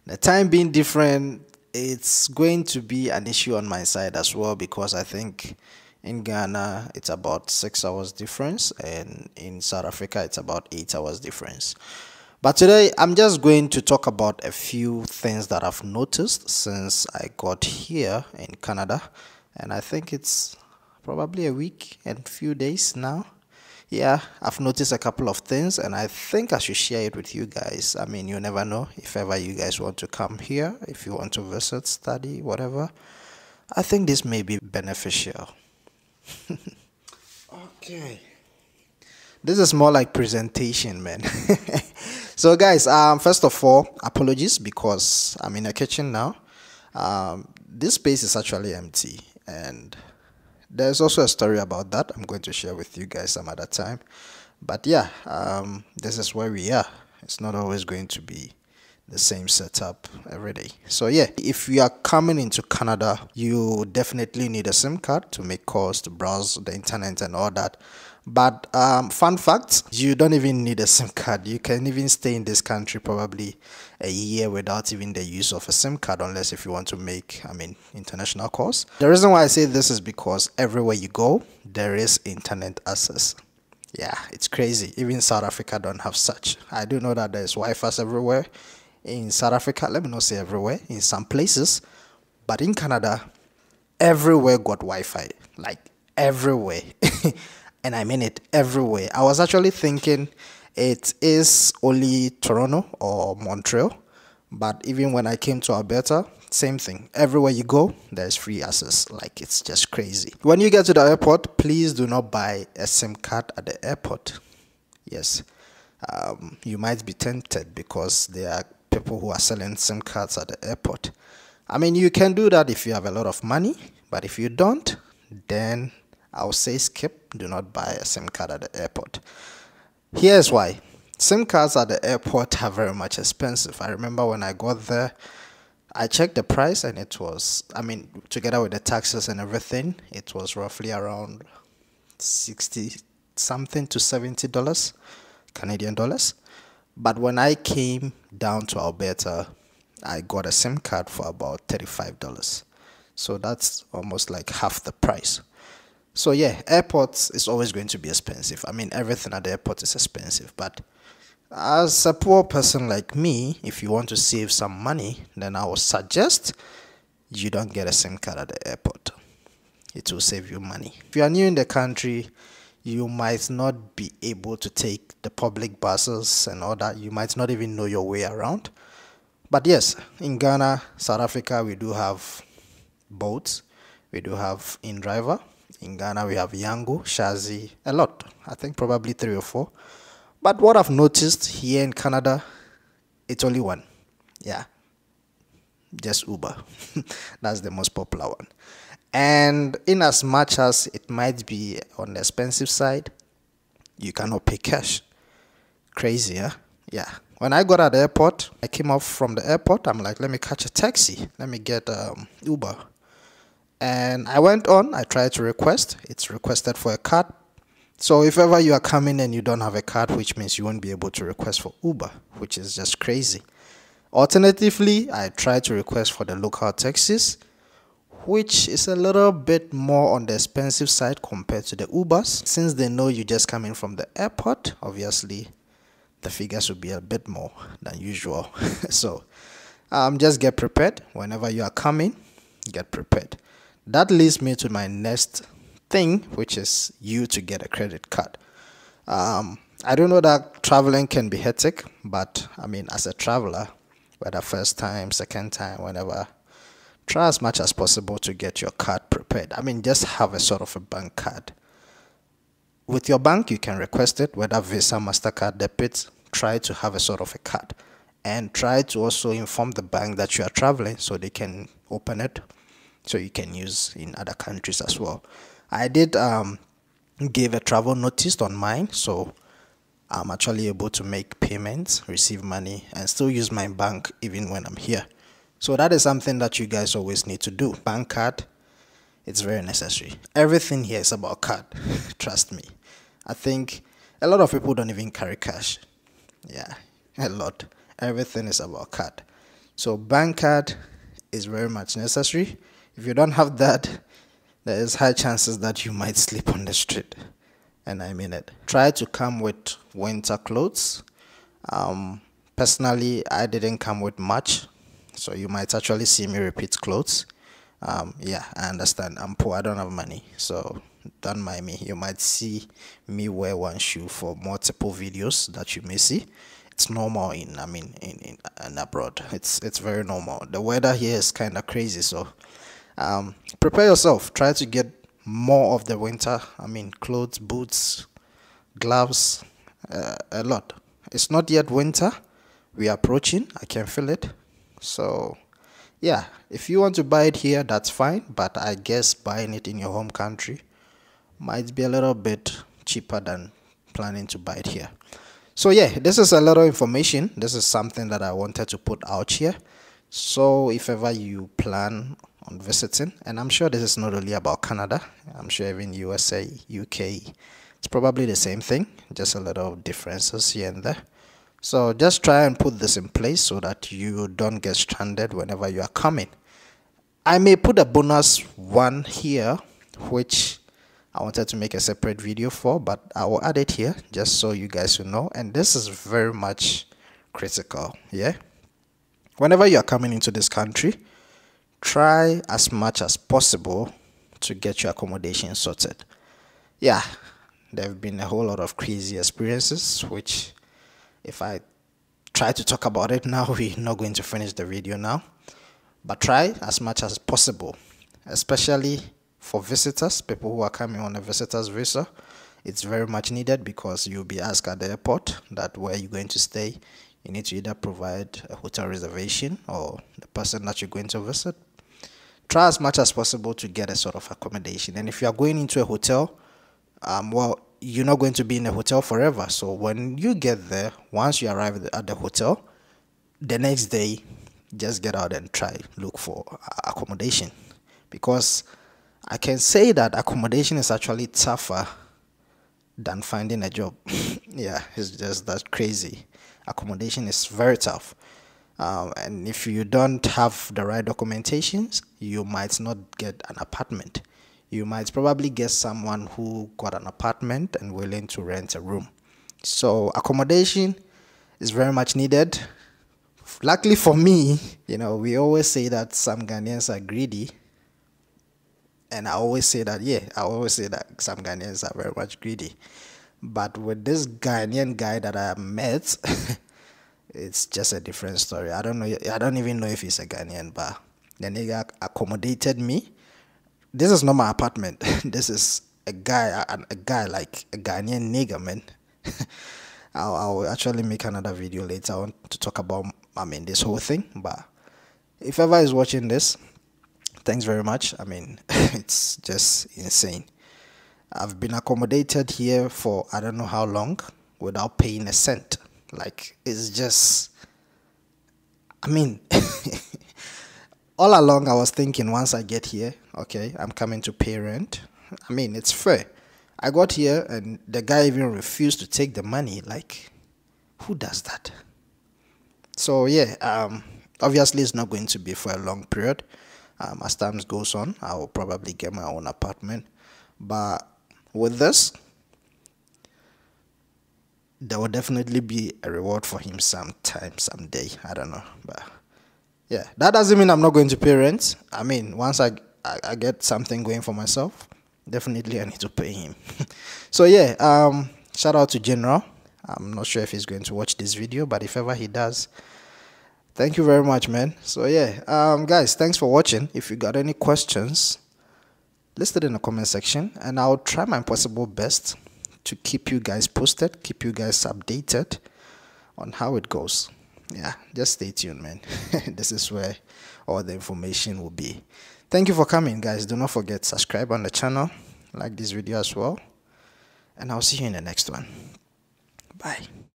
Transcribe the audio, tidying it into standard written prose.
The time being different, it's going to be an issue on my side as well because I think in Ghana it's about 6 hours difference and in South Africa it's about 8 hours difference. But today I'm just going to talk about a few things that I've noticed since I got here in Canada, and I think it's probably a week and few days now. Yeah, I've noticed a couple of things and I think I should share it with you guys. I mean, you never know if ever you guys want to come here, if you want to visit, study, whatever. I think this may be beneficial. Okay. This is more like presentation, man. So guys, first of all, apologies because I'm in a kitchen now. This space is actually empty and there's also a story about that I'm going to share with you guys some other time. But yeah, this is where we are. It's not always going to be the same setup every day. So yeah, if you are coming into Canada, you definitely need a SIM card to make calls, to browse the internet and all that. But fun fact, you don't even need a SIM card. You can even stay in this country probably a year without even the use of a SIM card, unless if you want to make, international calls. The reason why I say this is because everywhere you go, there is internet access. Yeah, it's crazy. Even South Africa don't have such. I do know that there's Wi-Fi everywhere. In South Africa, let me not say everywhere, in some places. But in Canada, everywhere got Wi-Fi. Like, everywhere. And I mean it, everywhere. I was actually thinking it is only Toronto or Montreal, but even when I came to Alberta, same thing. Everywhere you go, there's free access. Like, it's just crazy. When you get to the airport, please do not buy a SIM card at the airport. Yes, you might be tempted because there are people who are selling SIM cards at the airport. I mean, you can do that if you have a lot of money, but if you don't, then I'll say skip. Do not buy a SIM card at the airport. Here's why. SIM cards at the airport are very much expensive. I remember when I got there, I checked the price and it was, together with the taxes and everything, it was roughly around 60 something to $70 Canadian dollars. But when I came down to Alberta, I got a SIM card for about $35. So that's almost like half the price. So yeah, airports is always going to be expensive. I mean, everything at the airport is expensive. But as a poor person like me, if you want to save some money, then I would suggest you don't get a SIM card at the airport. It will save you money. If you are new in the country, you might not be able to take the public buses and all that. You might not even know your way around. But yes, in Ghana, South Africa, we do have boats. We do have in-driver. In Ghana, we have Yango, Shazi, a lot. I think probably 3 or 4. But what I've noticed here in Canada, it's only one. Yeah, just Uber. That's the most popular one. And in as much as it might be on the expensive side, you cannot pay cash. Crazy, huh? Yeah. When I got at the airport, I came off from the airport. I'm like, let me catch a taxi. Let me get Uber. And I went on. I tried to request. It's requested for a card. So if ever you are coming and you don't have a card, which means you won't be able to request for Uber, which is just crazy. Alternatively, I tried to request for the local taxis, which is a little bit more on the expensive side compared to the Ubers. Since they know you just coming from the airport, obviously the figures will be a bit more than usual. So just get prepared. Whenever you are coming, get prepared. That leads me to my next thing, which is you to get a credit card. I don't know that traveling can be hectic, but as a traveler, whether first time, second time, whenever, try as much as possible to get your card prepared. Just have a sort of a bank card. With your bank, you can request it, whether Visa, MasterCard, debit. Try to have a sort of a card. And try to also inform the bank that you are traveling so they can open it so you can use in other countries as well. I did give a travel notice on mine, so I'm actually able to make payments, receive money, and still use my bank even when I'm here. So that is something that you guys always need to do. Bank card, it's very necessary. Everything here is about card, trust me. I think a lot of people don't even carry cash. Yeah, a lot. Everything is about card. So bank card is very much necessary. If you don't have that, there is high chances that you might sleep on the street, and I mean it. Try to come with winter clothes. Personally, I didn't come with much, so you might actually see me repeat clothes. Yeah, I understand. I'm poor, I don't have money, so don't mind me. You might see me wear one shoe for multiple videos that you may see. It's normal in abroad. It's very normal. The weather here is kind of crazy, so prepare yourself. Try to get more of the winter clothes, boots, gloves, a lot. It's not yet winter. We are approaching. I can feel it. So yeah, if you want to buy it here, that's fine, but I guess buying it in your home country might be a little bit cheaper than planning to buy it here. So yeah, this is a lot of information. This is something that I wanted to put out here. So if ever you plan on visiting, and I'm sure this is not only about Canada, I'm sure even USA, UK, it's probably the same thing, just a lot of differences here and there. So just try and put this in place so that you don't get stranded whenever you are coming. I may put a bonus one here, which I wanted to make a separate video for, but I will add it here just so you guys will know. And this is very much critical. Yeah, whenever you are coming into this country, try as much as possible to get your accommodation sorted. Yeah, there have been a whole lot of crazy experiences, which if I try to talk about it now, we're not going to finish the video now. But try as much as possible, especially for visitors, people who are coming on a visitor's visa. It's very much needed because you'll be asked at the airport that where you're going to stay. You need to either provide a hotel reservation or the person that you're going to visit. Try as much as possible to get a sort of accommodation. And if you are going into a hotel, well, you're not going to be in a hotel forever. So when you get there, once you arrive at the hotel, the next day, just get out and try look for accommodation, because I can say that accommodation is actually tougher than finding a job. Yeah, it's just that crazy. Accommodation is very tough. And if you don't have the right documentations, you might not get an apartment. You might probably get someone who got an apartment and willing to rent a room. So accommodation is very much needed. Luckily for me, we always say that some Ghanaians are greedy. And I always say that, some Ghanaians are very much greedy. But with this Ghanaian guy that I met, it's just a different story. I don't even know if he's a Ghanaian, but the nigga accommodated me. This is not my apartment. This is a guy like a Ghanaian nigga, man. I'll actually make another video later on to talk about, this whole thing. But if ever is watching this, thanks very much. It's just insane. I've been accommodated here for I don't know how long without paying a cent. Like, it's just, all along I was thinking, once I get here, okay, I'm coming to pay rent. It's fair. I got here and the guy even refused to take the money. Like, who does that? So yeah, obviously it's not going to be for a long period. As time goes on, I will probably get my own apartment. But with this, there will definitely be a reward for him sometime, someday. I don't know. But yeah, that doesn't mean I'm not going to pay rent. Once I get something going for myself, definitely I need to pay him. So yeah, shout out to General. I'm not sure if he's going to watch this video, but if ever he does, thank you very much, man. So yeah, guys, thanks for watching. If you got any questions, list it in the comment section, and I'll try my possible best to keep you guys posted, keep you guys updated on how it goes. Yeah, just stay tuned, man. This is where all the information will be. Thank you for coming, guys. Do not forget, subscribe on the channel, like this video as well, and I'll see you in the next one. Bye.